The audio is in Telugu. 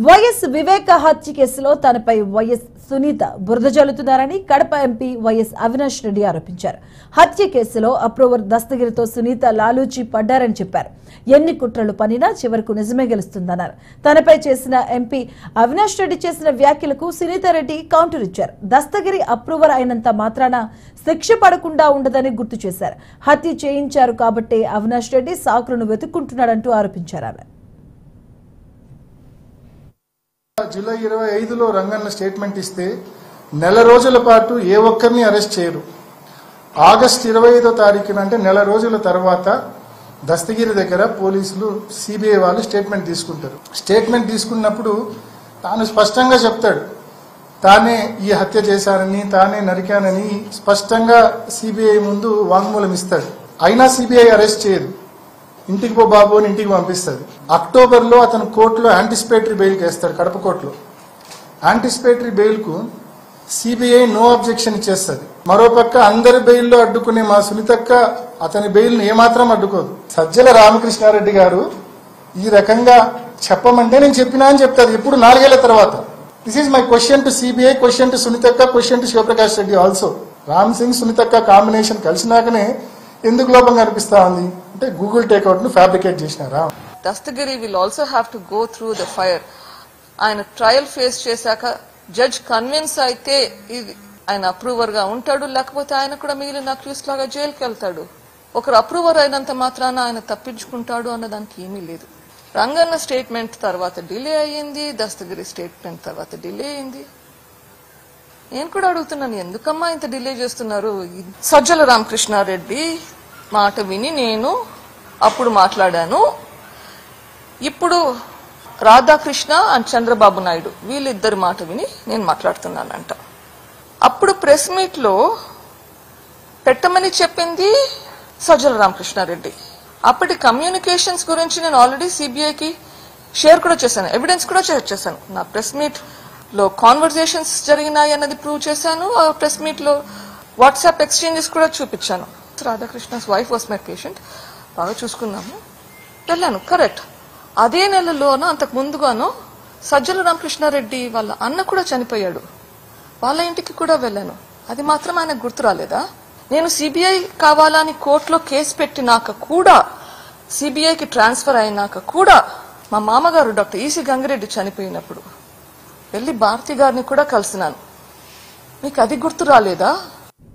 వైఎస్ వివేక హత్య కేసులో తనపై వైఎస్ సునీత బురద జల్లుతున్నారని కడప ఎంపీ వైఎస్ అవినాష్ రెడ్డి ఆరోపించారు. హత్య కేసులో అప్రూవర్ దస్తగిరితో సునీత లాలూచి పడ్డారని చెప్పారు. ఎన్ని కుట్రలు పనినా చివరకు నిజమే గెలుస్తుందన్నారు. తనపై చేసిన ఎంపీ అవినాష్ రెడ్డి చేసిన వ్యాఖ్యలకు సునీతారెడ్డి కౌంటర్ ఇచ్చారు. దస్తగిరి అప్రూవర్ అయినంత మాత్రాన శిక్ష పడకుండా ఉండదని గుర్తు చేశారు. హత్య చేయించారు కాబట్టే అవినాష్ రెడ్డి సాకులను వెతుక్కుంటున్నాడంటూ ఆరోపించారు. ఆమె జూలై 25లో రంగన్న స్టేట్మెంట్ ఇస్తే నెల రోజుల పాటు ఏ ఒక్కరిని అరెస్ట్ చేయరు. ఆగస్టు 25వ తారీఖున అంటే నెల రోజుల తర్వాత దస్తగిరి దగ్గర పోలీసులు సిబిఐ వాళ్ళు స్టేట్మెంట్ తీసుకుంటారు. స్టేట్మెంట్ తీసుకున్నప్పుడు తాను స్పష్టంగా చెప్తాడు, తానే ఈ హత్య చేశానని, తానే నరికానని స్పష్టంగా సిబిఐ ముందు వాంగ్మూలం ఇస్తాడు. అయినా సిబిఐ అరెస్ట్ చేయదు. ఇంటికి పో బాబు అని ఇంటికి పంపిస్తుంది. అక్టోబర్లో అతను కోర్టులో యాంటిసిపేటరీ బెయిల్కి వేస్తాడు. కడప కోర్టులో యాంటిసిపేటరీ బెయిల్కు సిబిఐ నో అబ్జెక్షన్ ఇచ్చేస్తుంది. మరోపక్క అందరి బెయిల్లో అడ్డుకునే మా సునీతక్క అతని బెయిల్ను ఏమాత్రం అడ్డుకోదు. సజ్జల రామకృష్ణారెడ్డి గారు ఈ రకంగా చెప్పమంటే నేను చెప్పినా అని చెప్తారు. ఇప్పుడు 4 ఏళ్ల తర్వాత. This is my question to CBI, question to సునీతక్క, question to Shivaprakash Reddy also. Ram Singh సునీతక్క కాంబినేషన్ కలిసినాకనే ఎందుకు లోపం కనిపిస్తా ఉంది అంటే గూగుల్ టేక్అవుట్ ను ఫ్యాబ్రికేట్ చేసినారా? Dastagiri will also have to go through the fire. ఆయన ట్రయల్ ఫేస్ చేశాక జడ్జ్ కన్విన్స్ అయితే ఇది ఆయన అప్రూవర్ గా ఉంటాడు, లేకపోతే ఆయన కూడా మిగిలిన అక్యూస్ లాగా జైలుకి వెళ్తాడు. ఒకరు అప్రూవర్ అయినంత మాత్రాన ఆయన తప్పించుకుంటాడు అన్నదానికి ఏమీ లేదు. రంగన్న స్టేట్మెంట్ తర్వాత డిలే అయ్యింది, దస్తగిరి స్టేట్మెంట్ తర్వాత డిలే అయింది. నేను కూడా అడుగుతున్నాను, ఎందుకమ్మా ఇంత డిలే చేస్తున్నారు? సజ్జల రామకృష్ణారెడ్డి మాట విని నేను అప్పుడు మాట్లాడాను. ఇప్పుడు రాధాకృష్ణ అండ్ చంద్రబాబు నాయుడు వీళ్ళిద్దరి మాట విని నేను మాట్లాడుతున్నానంట. అప్పుడు ప్రెస్ మీట్ లో పెట్టమని చెప్పింది సజ్జల రామకృష్ణారెడ్డి. అప్పటి కమ్యూనికేషన్స్ గురించి నేను ఆల్రెడీ సిబిఐకి షేర్ కూడా చేశాను, ఎవిడెన్స్ కూడా షేర్ చేశాను. నా ప్రెస్ మీట్ లో కాన్వర్జేషన్స్ జరిగినాయి అన్నది ప్రూవ్ చేశాను. ఆ ప్రెస్ మీట్ లో వాట్సాప్ ఎక్స్చేంజెస్ కూడా చూపించాను. రాధాకృష్ణస్ వైఫ్ వాస్ మై పేషెంట్, బాగా చూసుకున్నాము, వెళ్ళాను. కరెక్ట్. అదే నెలలోనో అంతకు ముందుగానో సజ్జల రామకృష్ణారెడ్డి వాళ్ళ అన్న కూడా చనిపోయాడు, వాళ్ళ ఇంటికి కూడా వెళ్ళాను. అది మాత్రం ఆయనకు గుర్తు రాలేదా? నేను సిబిఐ కావాలని కోర్టులో కేసు పెట్టినాక కూడా, సిబిఐకి ట్రాన్స్ఫర్ అయినాక కూడా మా మామగారు డాక్టర్ ఈసీ గంగిరెడ్డి చనిపోయినప్పుడు వెళ్లి భారతి గారిని కూడా కలిసినాను. మీకు అది గుర్తు రాలేదా?